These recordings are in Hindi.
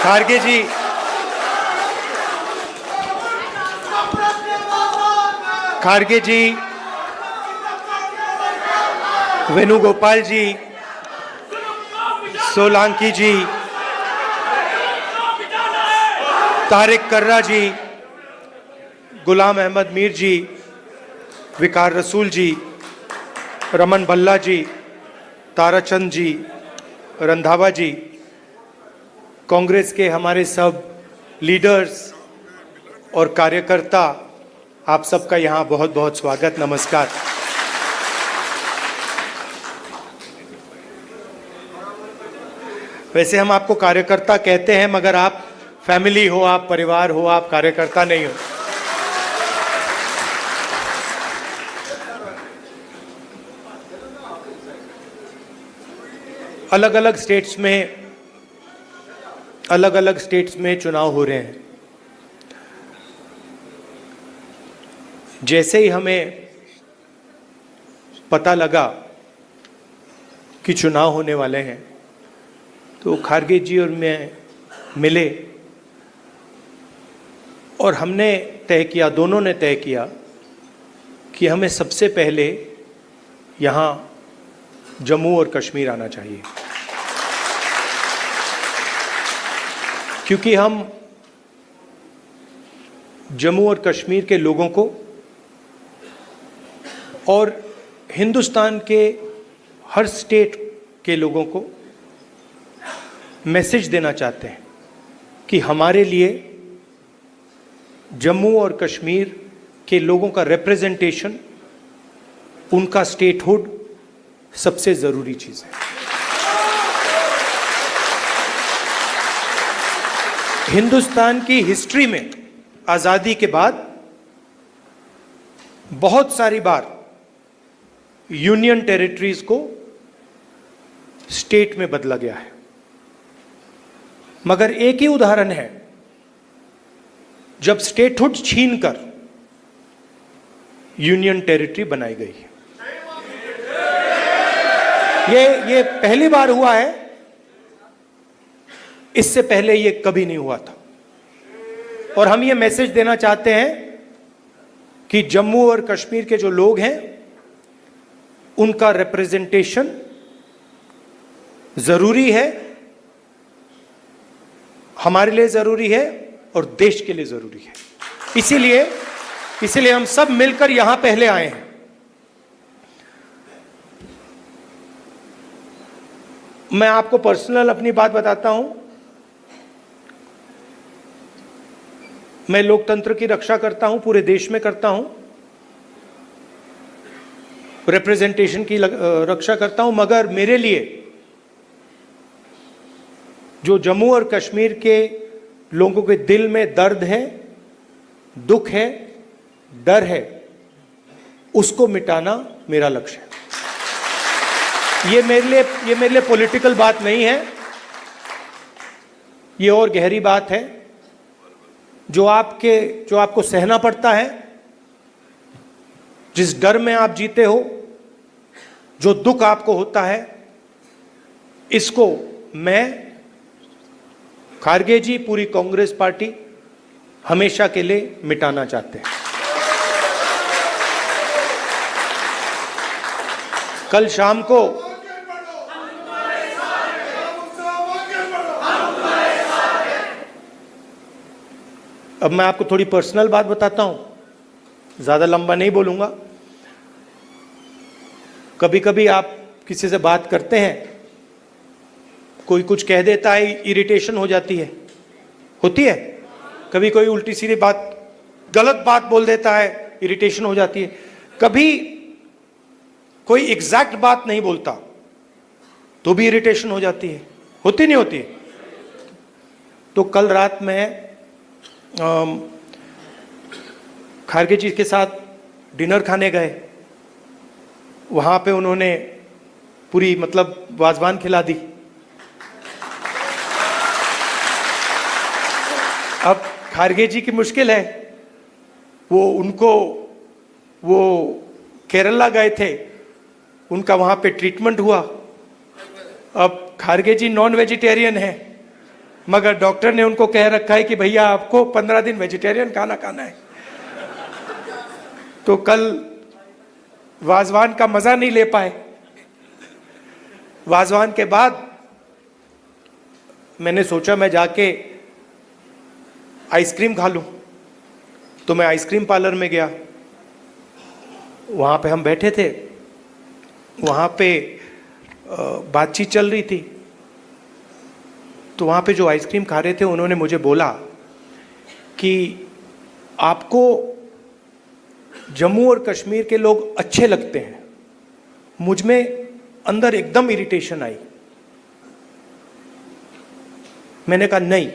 खारगे जी, खारगे जी, वेणुगोपाल जी, सोलंकी जी, तारिक कर्रा जी, गुलाम अहमद मीर जी, विकार रसूल जी, रमन भल्ला जी, ताराचंद जी, रंधावा जी, कांग्रेस के हमारे सब लीडर्स और कार्यकर्ता, आप सबका यहाँ बहुत बहुत स्वागत, नमस्कार। वैसे हम आपको कार्यकर्ता कहते हैं, मगर आप फैमिली हो, आप परिवार हो, आप कार्यकर्ता नहीं हो। अलग अलग स्टेट्स में चुनाव हो रहे हैं। जैसे ही हमें पता लगा कि चुनाव होने वाले हैं, तो खारगे जी और मैं मिले और हमने तय किया, दोनों ने तय किया कि हमें सबसे पहले यहाँ जम्मू और कश्मीर आना चाहिए, क्योंकि हम जम्मू और कश्मीर के लोगों को और हिंदुस्तान के हर स्टेट के लोगों को मैसेज देना चाहते हैं कि हमारे लिए जम्मू और कश्मीर के लोगों का रिप्रेजेंटेशन, उनका स्टेटहुड सबसे ज़रूरी चीज़ है। हिंदुस्तान की हिस्ट्री में आज़ादी के बाद बहुत सारी बार यूनियन टेरिटरीज को स्टेट में बदला गया है, मगर एक ही उदाहरण है जब स्टेटहुड छीनकर यूनियन टेरिटरी बनाई गई है। ये पहली बार हुआ है, इससे पहले ये कभी नहीं हुआ था। और हम ये मैसेज देना चाहते हैं कि जम्मू और कश्मीर के जो लोग हैं, उनका रिप्रेजेंटेशन जरूरी है, हमारे लिए जरूरी है और देश के लिए जरूरी है। इसीलिए हम सब मिलकर यहां पहले आए हैं। मैं आपको पर्सनल अपनी बात बताता हूं। मैं लोकतंत्र की रक्षा करता हूं, पूरे देश में करता हूं, रिप्रेजेंटेशन की रक्षा करता हूं, मगर मेरे लिए जो जम्मू और कश्मीर के लोगों के दिल में दर्द है, दुख है, डर है, उसको मिटाना मेरा लक्ष्य है। ये मेरे लिए पॉलिटिकल बात नहीं है, ये और गहरी बात है जो आपको सहना पड़ता है, जिस डर में आप जीते हो, जो दुख आपको होता है, इसको मैं, खारगे जी, पूरी कांग्रेस पार्टी हमेशा के लिए मिटाना चाहते हैं। कल शाम को अब मैं आपको थोड़ी पर्सनल बात बताता हूं, ज्यादा लंबा नहीं बोलूंगा। कभी कभी आप किसी से बात करते हैं, कोई कुछ कह देता है, इरिटेशन हो जाती है, होती है। कभी कोई उल्टी सीधी बात, गलत बात बोल देता है, इरिटेशन हो जाती है। कभी कोई एग्जैक्ट बात नहीं बोलता तो भी इरिटेशन हो जाती है, होती नहीं होती। तो कल रात में खारगे जी के साथ डिनर खाने गए, वहां पे उन्होंने पूरी वाजवान खिला दी। अब खारगे जी की मुश्किल है, वो केरला गए थे, उनका वहां पे ट्रीटमेंट हुआ। अब खारगे जी नॉन वेजिटेरियन है, मगर डॉक्टर ने उनको कह रखा है कि भैया आपको 15 दिन वेजिटेरियन खाना खाना है। तो कल वाजवान का मजा नहीं ले पाए। वाजवान के बाद मैंने सोचा मैं जाके आइसक्रीम खा लूं, तो मैं आइसक्रीम पार्लर में गया। वहां पे हम बैठे थे, वहां पे बातचीत चल रही थी। तो वहां पे जो आइसक्रीम खा रहे थे उन्होंने मुझे बोला कि आपको जम्मू और कश्मीर के लोग अच्छे लगते हैं। मुझ में अंदर एकदम इरिटेशन आई। मैंने कहा नहीं,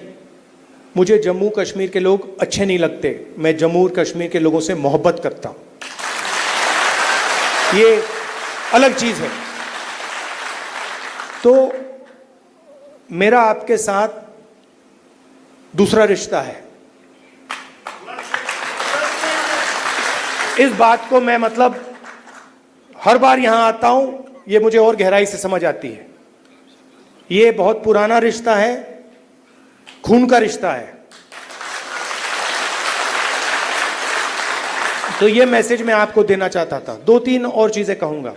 मुझे जम्मू कश्मीर के लोग अच्छे नहीं लगते, मैं जम्मू और कश्मीर के लोगों से मोहब्बत करता हूं, ये अलग चीज है। तो मेरा आपके साथ दूसरा रिश्ता है। इस बात को मैं मतलब हर बार यहां आता हूं, ये मुझे और गहराई से समझ आती है। ये बहुत पुराना रिश्ता है, खून का रिश्ता है। तो ये मैसेज मैं आपको देना चाहता था। 2-3 और चीजें कहूंगा।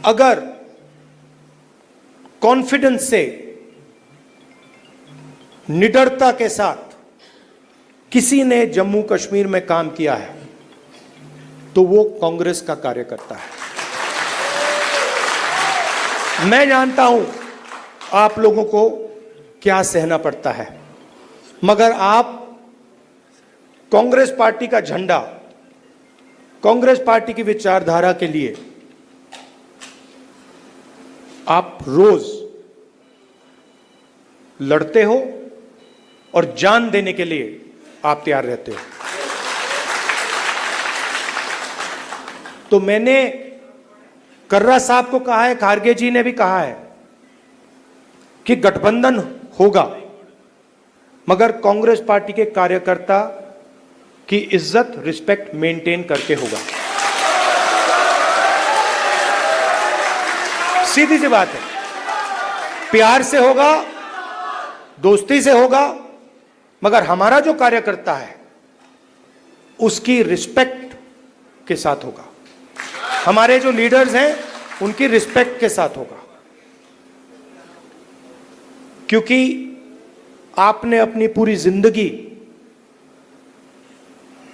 अगर कॉन्फिडेंस से, निडरता के साथ किसी ने जम्मू कश्मीर में काम किया है तो वो कांग्रेस का कार्यकर्ता है। मैं जानता हूं आप लोगों को क्या सहना पड़ता है, मगर आप कांग्रेस पार्टी का झंडा, कांग्रेस पार्टी की विचारधारा के लिए आप रोज लड़ते हो और जान देने के लिए आप तैयार रहते हो। तो मैंने कर्रा साहब को कहा है, खारगे जी ने भी कहा है कि गठबंधन होगा, मगर कांग्रेस पार्टी के कार्यकर्ता की इज्जत, रिस्पेक्ट मेंटेन करके होगा। सीधी सी बात है, प्यार से होगा, दोस्ती से होगा, मगर हमारा जो कार्यकर्ता है उसकी रिस्पेक्ट के साथ होगा। हमारे जो लीडर्स हैं उनकी रिस्पेक्ट के साथ होगा। क्योंकि आपने अपनी पूरी जिंदगी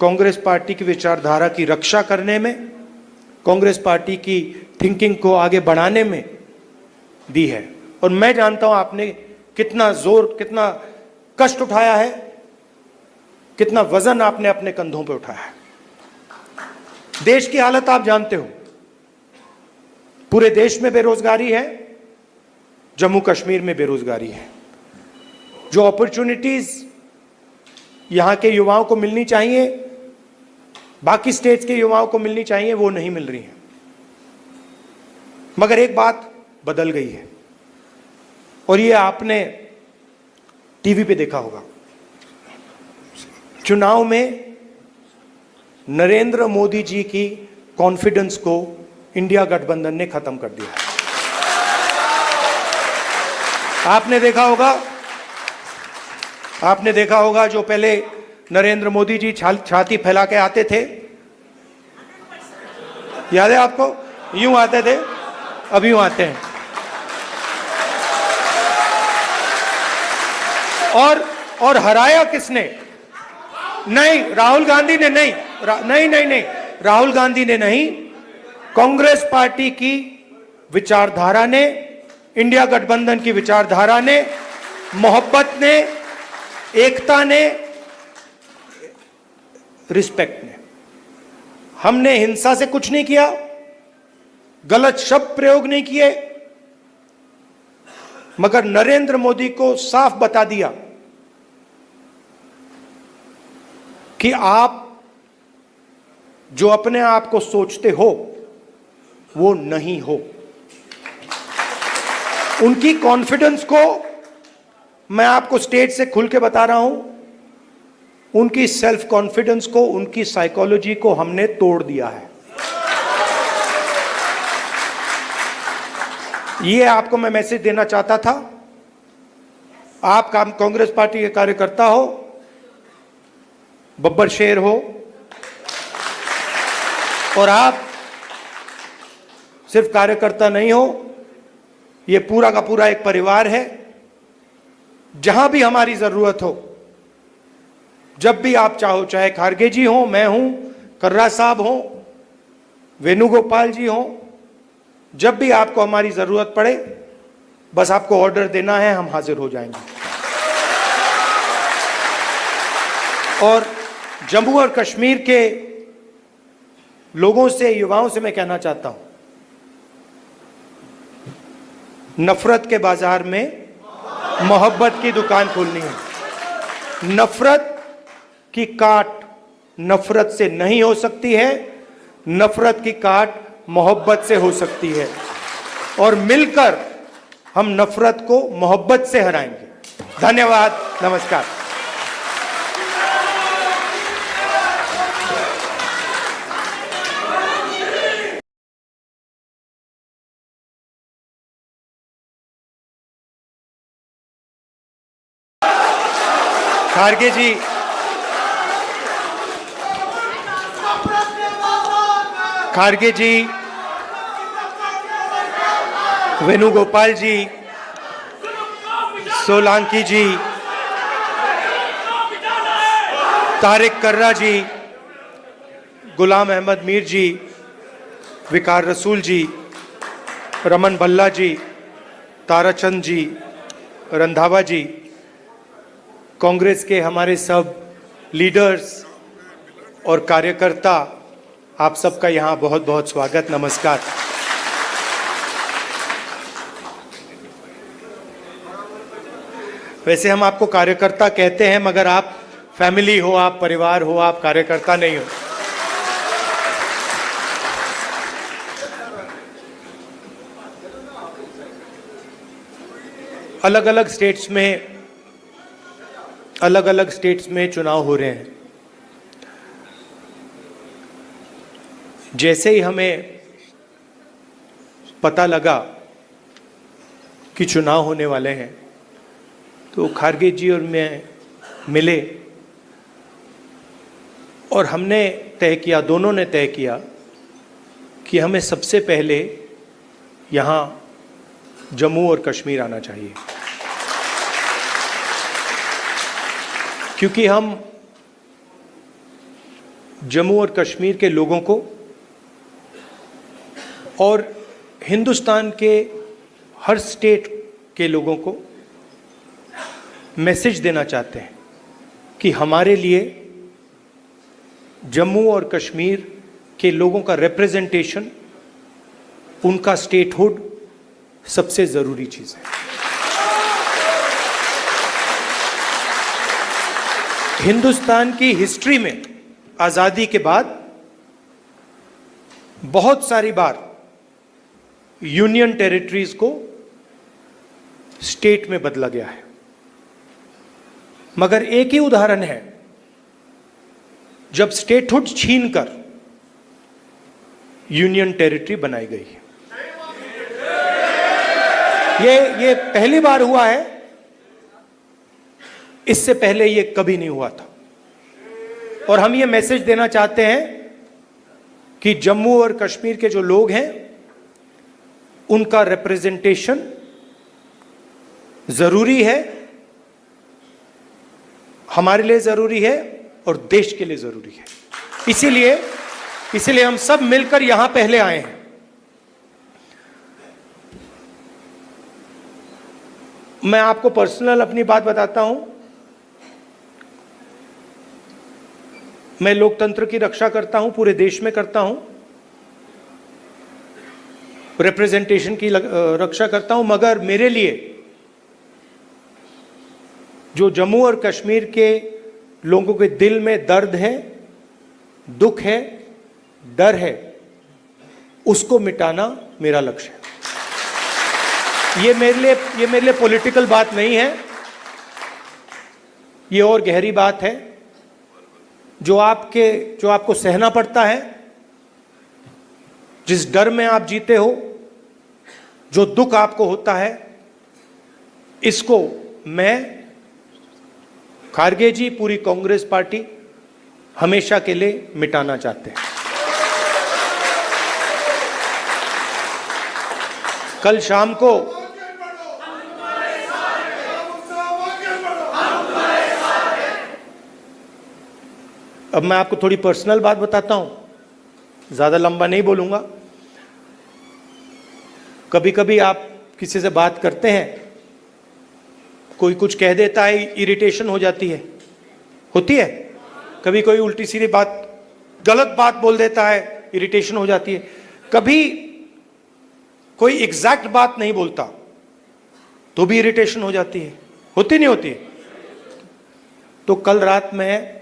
कांग्रेस पार्टी की विचारधारा की रक्षा करने में, कांग्रेस पार्टी की थिंकिंग को आगे बढ़ाने में दी है। और मैं जानता हूं आपने कितना जोर, कितना कष्ट उठाया है, कितना वजन आपने अपने कंधों पे उठाया है। देश की हालत आप जानते हो, पूरे देश में बेरोजगारी है, जम्मू कश्मीर में बेरोजगारी है। जो अपॉर्चुनिटीज यहां के युवाओं को मिलनी चाहिए, बाकी स्टेट्स के युवाओं को मिलनी चाहिए, वो नहीं मिल रही हैं। मगर एक बात बदल गई है और ये आपने टीवी पे देखा होगा। चुनाव में नरेंद्र मोदी जी की कॉन्फिडेंस को इंडिया गठबंधन ने खत्म कर दिया। आपने देखा होगा जो पहले नरेंद्र मोदी जी छाती फैला के आते थे, याद है आपको? यूं आते थे, अब यूं आते हैं। और हराया किसने? नहीं, राहुल गांधी ने नहीं, नहीं, राहुल गांधी ने नहीं, कांग्रेस पार्टी की विचारधारा ने, इंडिया गठबंधन की विचारधारा ने, मोहब्बत ने, एकता ने, रिस्पेक्ट ने। हमने हिंसा से कुछ नहीं किया, गलत शब्द प्रयोग नहीं किए, मगर नरेंद्र मोदी को साफ बता दिया कि आप जो अपने आप को सोचते हो वो नहीं हो। उनकी कॉन्फिडेंस को मैं आपको स्टेज से खुल के बता रहा हूं, उनकी सेल्फ कॉन्फिडेंस को, उनकी साइकोलॉजी को हमने तोड़ दिया है। ये आपको मैं मैसेज देना चाहता था। आप कांग्रेस पार्टी के कार्यकर्ता हो, बब्बर शेर हो, और आप सिर्फ कार्यकर्ता नहीं हो, ये पूरा का पूरा एक परिवार है। जहां भी हमारी जरूरत हो, जब भी आप चाहो, चाहे खारगे जी हो, मैं हूं, कर्रा साहब हो, वेणुगोपाल जी हो, जब भी आपको हमारी जरूरत पड़े, बस आपको ऑर्डर देना है, हम हाजिर हो जाएंगे। और जम्मू और कश्मीर के लोगों से, युवाओं से मैं कहना चाहता हूं, नफरत के बाजार में मोहब्बत की दुकान खोलनी है। नफरत की काट नफरत से नहीं हो सकती है, नफरत की काट मोहब्बत से हो सकती है, और मिलकर हम नफरत को मोहब्बत से हराएंगे। धन्यवाद, नमस्कार। खारगे जी, खारगे जी, वेणुगोपाल जी, सोलंकी जी, तारिक कर्रा जी, गुलाम अहमद मीर जी, विकार रसूल जी, रमन भल्ला जी, ताराचंद जी, रंधावा जी, कांग्रेस के हमारे सब लीडर्स और कार्यकर्ता, आप सबका यहाँ बहुत बहुत स्वागत, नमस्कार। वैसे हम आपको कार्यकर्ता कहते हैं, मगर आप फैमिली हो, आप परिवार हो, आप कार्यकर्ता नहीं हो। अलग अलग स्टेट्स में चुनाव हो रहे हैं। जैसे ही हमें पता लगा कि चुनाव होने वाले हैं, तो खारगे जी और मैं मिले और हमने तय किया, दोनों ने तय किया कि हमें सबसे पहले यहाँ जम्मू और कश्मीर आना चाहिए, क्योंकि हम जम्मू और कश्मीर के लोगों को और हिंदुस्तान के हर स्टेट के लोगों को मैसेज देना चाहते हैं कि हमारे लिए जम्मू और कश्मीर के लोगों का रिप्रेजेंटेशन, उनका स्टेटहुड सबसे ज़रूरी चीज़ है। हिंदुस्तान की हिस्ट्री में आज़ादी के बाद बहुत सारी बार यूनियन टेरिटरीज को स्टेट में बदला गया है, मगर एक ही उदाहरण है जब स्टेटहुड छीनकर यूनियन टेरिटरी बनाई गई है। ये पहली बार हुआ है, इससे पहले ये कभी नहीं हुआ था। और हम ये मैसेज देना चाहते हैं कि जम्मू और कश्मीर के जो लोग हैं, उनका रिप्रेजेंटेशन जरूरी है, हमारे लिए जरूरी है और देश के लिए जरूरी है। इसीलिए हम सब मिलकर यहां पहले आए हैं। मैं आपको पर्सनल अपनी बात बताता हूं। मैं लोकतंत्र की रक्षा करता हूं, पूरे देश में करता हूं, रिप्रेजेंटेशन की रक्षा करता हूं, मगर मेरे लिए जो जम्मू और कश्मीर के लोगों के दिल में दर्द है, दुख है, डर है, उसको मिटाना मेरा लक्ष्य है। ये मेरे लिए पॉलिटिकल बात नहीं है, ये और गहरी बात है जो आपको सहना पड़ता है, जिस डर में आप जीते हो, जो दुख आपको होता है, इसको मैं, खारगे जी, पूरी कांग्रेस पार्टी हमेशा के लिए मिटाना चाहते हैं। कल शाम को अब मैं आपको थोड़ी पर्सनल बात बताता हूं, ज्यादा लंबा नहीं बोलूंगा। कभी कभी आप किसी से बात करते हैं, कोई कुछ कह देता है, इरिटेशन हो जाती है, होती है। कभी कोई उल्टी सीधी बात, गलत बात बोल देता है, इरिटेशन हो जाती है। कभी कोई एग्जैक्ट बात नहीं बोलता तो भी इरिटेशन हो जाती है, होती नहीं होती। तो कल रात में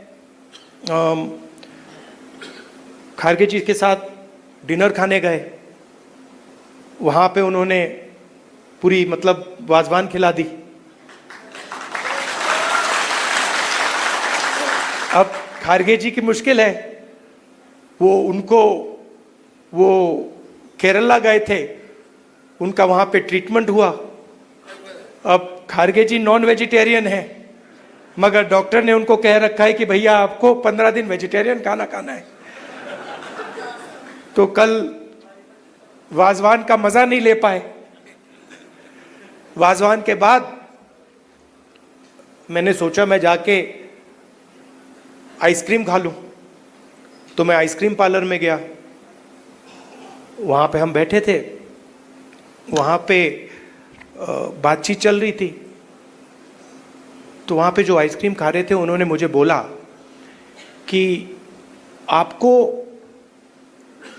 खारगे जी के साथ डिनर खाने गए। वहां पे उन्होंने पूरी मतलब वाजवान खिला दी। अब खारगे जी की मुश्किल है, वो केरला गए थे, उनका वहां पे ट्रीटमेंट हुआ। अब खारगे जी नॉन वेजिटेरियन है, मगर डॉक्टर ने उनको कह रखा है कि भैया आपको 15 दिन वेजिटेरियन खाना खाना है। तो कल वाजवान का मजा नहीं ले पाए। वाजवान के बाद मैंने सोचा मैं जाके आइसक्रीम खा लूं, तो मैं आइसक्रीम पार्लर में गया। वहां पे हम बैठे थे, वहां पे बातचीत चल रही थी। तो वहां पे जो आइसक्रीम खा रहे थे, उन्होंने मुझे बोला कि आपको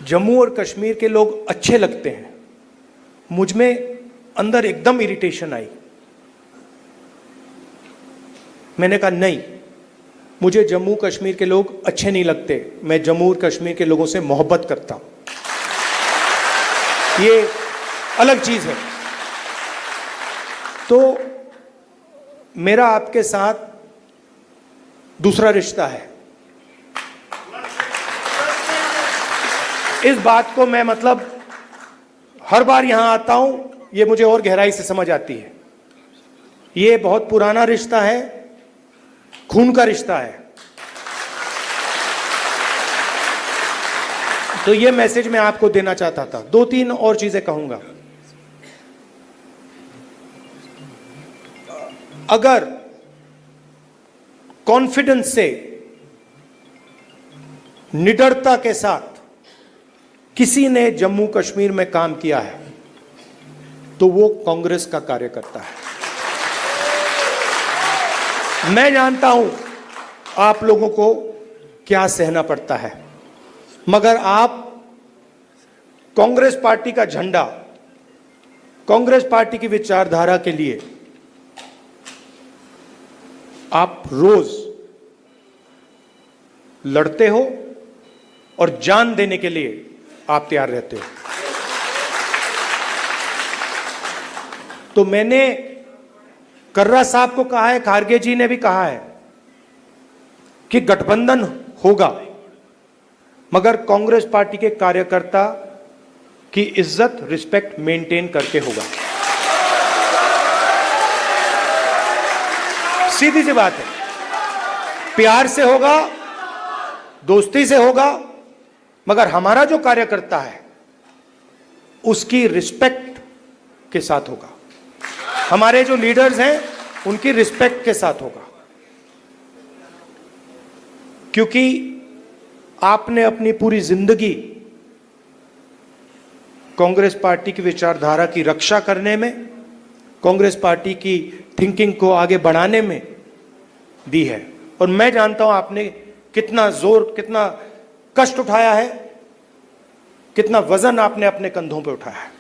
जम्मू और कश्मीर के लोग अच्छे लगते हैं। मुझ में अंदर एकदम इरिटेशन आई। मैंने कहा नहीं, मुझे जम्मू कश्मीर के लोग अच्छे नहीं लगते, मैं जम्मू और कश्मीर के लोगों से मोहब्बत करता हूं, ये अलग चीज है। तो मेरा आपके साथ दूसरा रिश्ता है। इस बात को मैं मतलब हर बार यहां आता हूं, ये मुझे और गहराई से समझ आती है। ये बहुत पुराना रिश्ता है, खून का रिश्ता है। तो ये मैसेज मैं आपको देना चाहता था। 2-3 और चीजें कहूंगा। अगर कॉन्फिडेंस से, निडरता के साथ किसी ने जम्मू कश्मीर में काम किया है, तो वो कांग्रेस का कार्यकर्ता है। मैं जानता हूं आप लोगों को क्या सहना पड़ता है, मगर आप कांग्रेस पार्टी का झंडा, कांग्रेस पार्टी की विचारधारा के लिए आप रोज लड़ते हो और जान देने के लिए आप तैयार रहते हो। तो मैंने कर्रा साहब को कहा है, खारगे जी ने भी कहा है कि गठबंधन होगा, मगर कांग्रेस पार्टी के कार्यकर्ता की इज्जत, रिस्पेक्ट मेंटेन करके होगा। सीधी सी बात है, प्यार से होगा, दोस्ती से होगा, मगर हमारा जो कार्यकर्ता है उसकी रिस्पेक्ट के साथ होगा। हमारे जो लीडर्स हैं उनकी रिस्पेक्ट के साथ होगा, क्योंकि आपने अपनी पूरी जिंदगी कांग्रेस पार्टी की विचारधारा की रक्षा करने में, कांग्रेस पार्टी की थिंकिंग को आगे बढ़ाने में दी है। और मैं जानता हूं आपने कितना जोर, कितना कष्ट उठाया है, कितना वजन आपने अपने कंधों पे उठाया है।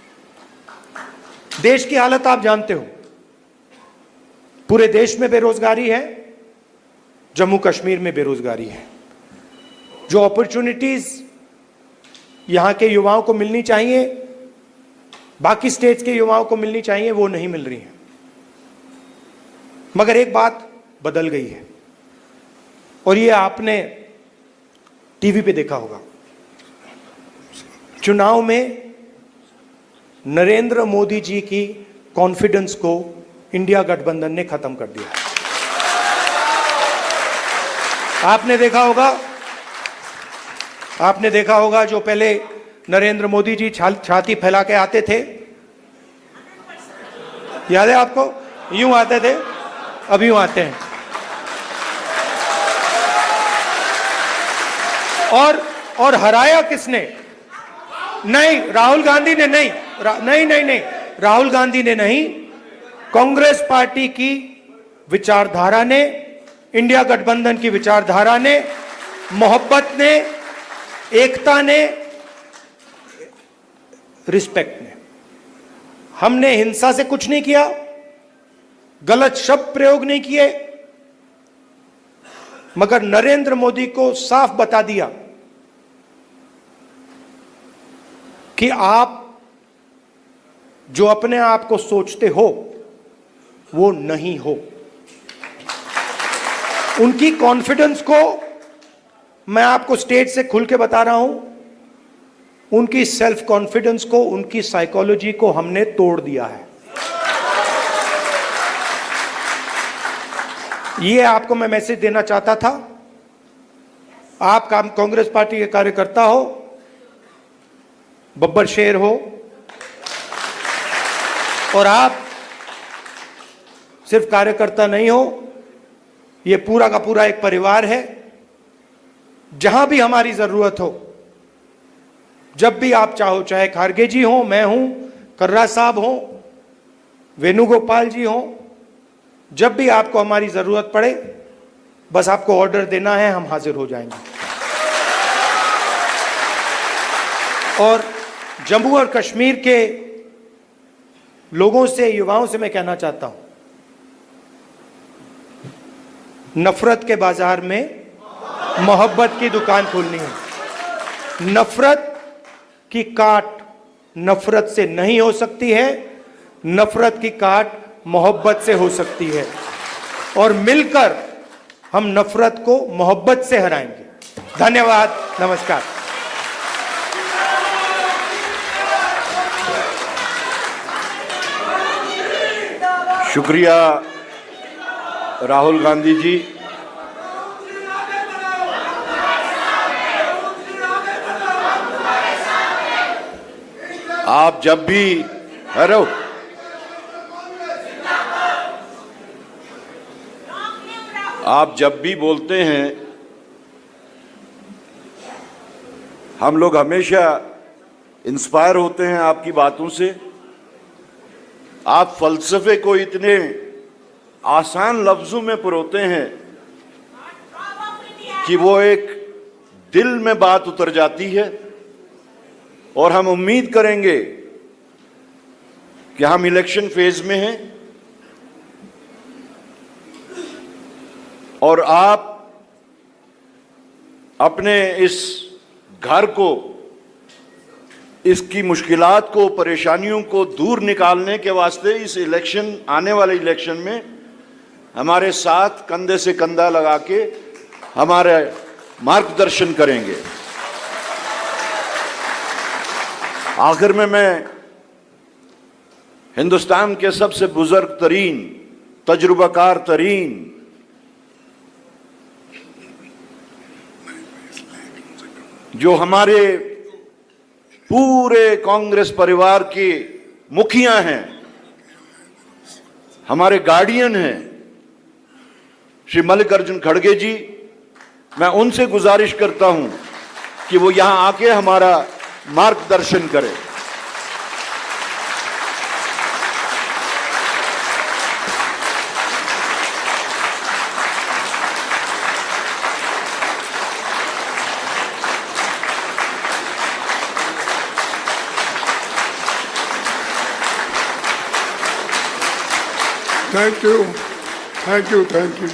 देश की हालत आप जानते हो, पूरे देश में बेरोजगारी है, जम्मू कश्मीर में बेरोजगारी है। जो अपॉर्चुनिटीज यहां के युवाओं को मिलनी चाहिए, बाकी स्टेट्स के युवाओं को मिलनी चाहिए, वो नहीं मिल रही है। मगर एक बात बदल गई है, और ये आपने टीवी पे देखा होगा। चुनाव में नरेंद्र मोदी जी की कॉन्फिडेंस को इंडिया गठबंधन ने खत्म कर दिया। आपने देखा होगा जो पहले नरेंद्र मोदी जी छाती फैला के आते थे, याद है आपको? यूं आते थे, अब यूं आते हैं। और हराया किसने? नहीं, राहुल गांधी ने नहीं, नहीं, राहुल गांधी ने नहीं, कांग्रेस पार्टी की विचारधारा ने, इंडिया गठबंधन की विचारधारा ने, मोहब्बत ने, एकता ने, रिस्पेक्ट ने। हमने हिंसा से कुछ नहीं किया, गलत शब्द प्रयोग नहीं किए, मगर नरेंद्र मोदी को साफ बता दिया कि आप जो अपने आप को सोचते हो वो नहीं हो। उनकी कॉन्फिडेंस को मैं आपको स्टेज से खुल के बता रहा हूं, उनकी सेल्फ कॉन्फिडेंस को, उनकी साइकोलॉजी को हमने तोड़ दिया है। ये आपको मैं मैसेज देना चाहता था। आप कांग्रेस पार्टी के कार्यकर्ता हो, बब्बर शेर हो, और आप सिर्फ कार्यकर्ता नहीं हो, ये पूरा का पूरा एक परिवार है। जहां भी हमारी जरूरत हो, जब भी आप चाहो, चाहे खारगे जी हो, मैं हूं, कर्रा साहब हो, वेणुगोपाल जी हो, जब भी आपको हमारी जरूरत पड़े, बस आपको ऑर्डर देना है, हम हाजिर हो जाएंगे। और जम्मू और कश्मीर के लोगों से, युवाओं से मैं कहना चाहता हूं, नफरत के बाजार में मोहब्बत की दुकान खोलनी है। नफरत की काट नफरत से नहीं हो सकती है, नफरत की काट मोहब्बत से हो सकती है, और मिलकर हम नफरत को मोहब्बत से हराएंगे। धन्यवाद, नमस्कार। शुक्रिया राहुल गांधी जी। आप जब भी हेलो आप जब भी बोलते हैं, हम लोग हमेशा इंस्पायर होते हैं आपकी बातों से। आप फलसफे को इतने आसान लफ्जों में परोते हैं कि वो एक दिल में बात उतर जाती है, और हम उम्मीद करेंगे कि हम इलेक्शन फेज में हैं और आप अपने इस घर को, इसकी मुश्किलात को, परेशानियों को दूर निकालने के वास्ते इस इलेक्शन, आने वाले इलेक्शन में हमारे साथ कंधे से कंधा लगा के हमारे मार्गदर्शन करेंगे। आखिर में मैं हिंदुस्तान के सबसे बुजुर्ग तरीन, तजुर्बाकार तरीन जो हमारे पूरे कांग्रेस परिवार के मुखिया हैं, हमारे गार्डियन हैं, श्री मल्लिकार्जुन खड़गे जी, मैं उनसे गुजारिश करता हूं कि वो यहां आके हमारा मार्गदर्शन करें। Thank you, thank you, thank you.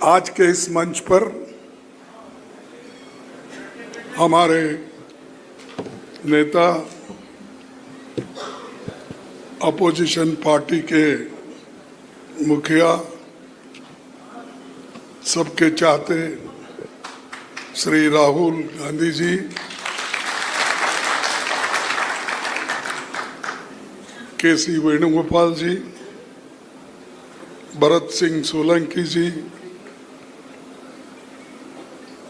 आज के इस मंच पर हमारे नेता, अपोजिशन पार्टी के मुखिया, सबके चाहते श्री राहुल गांधी जी, केसी वेणुगोपाल जी, भरत सिंह सोलंकी जी,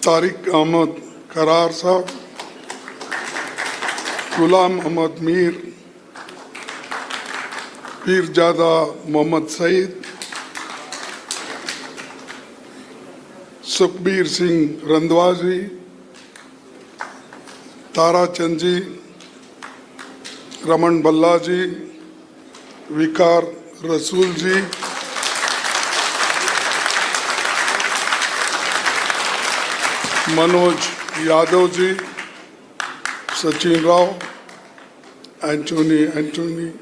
तारिक अहमद करार साहब, गुलाम अहमद मीर, पीरजादा मोहम्मद सईद, सुखबीर सिंह रंधवा जी, ताराचंद जी, रमन बल्ला जी, विकार रसूल जी, मनोज यादव जी, सचिन राव, एंटोनी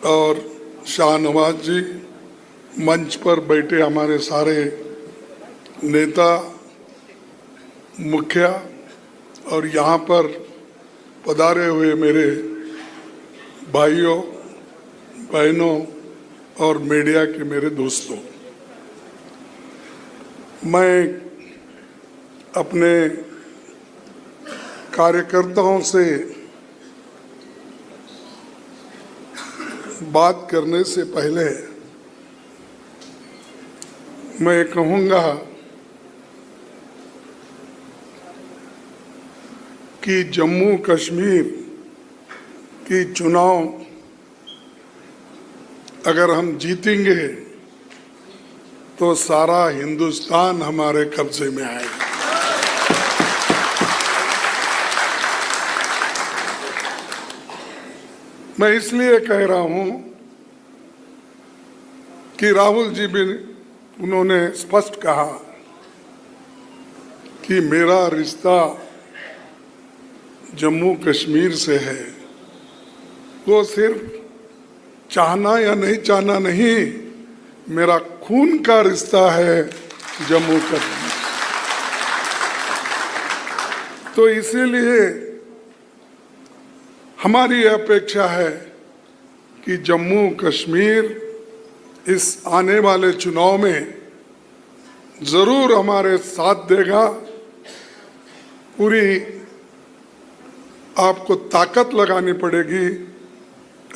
और शाहनवाज जी, मंच पर बैठे हमारे सारे नेता, मुखिया और यहाँ पर पधारे हुए मेरे भाइयों बहनों और मीडिया के मेरे दोस्तों, मैं अपने कार्यकर्ताओं से बात करने से पहले मैं कहूँगा कि जम्मू कश्मीर की चुनाव अगर हम जीतेंगे तो सारा हिंदुस्तान हमारे कब्जे में आएगा। मैं इसलिए कह रहा हूं कि राहुल जी भी उन्होंने स्पष्ट कहा कि मेरा रिश्ता जम्मू कश्मीर से है। वो सिर्फ चाहना या नहीं चाहना नहीं, मेरा खून का रिश्ता है जम्मू कश्मीर। तो इसीलिए हमारी अपेक्षा है कि जम्मू कश्मीर इस आने वाले चुनाव में जरूर हमारे साथ देगा। पूरी आपको ताकत लगानी पड़ेगी।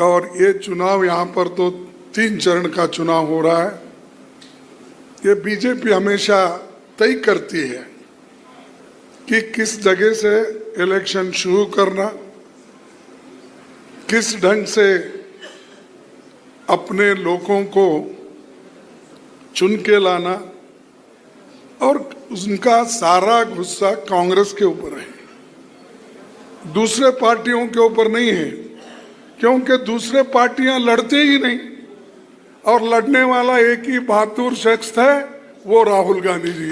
और ये चुनाव यहाँ पर तो 3 चरण का चुनाव हो रहा है। ये बीजेपी हमेशा तय करती है कि किस जगह से इलेक्शन शुरू करना, किस ढंग से अपने लोगों को चुन के लाना, और उनका सारा गुस्सा कांग्रेस के ऊपर है, दूसरे पार्टियों के ऊपर नहीं है, क्योंकि दूसरे पार्टियां लड़ते ही नहीं और लड़ने वाला एक ही बहादुर शख्स है, वो राहुल गांधी जी।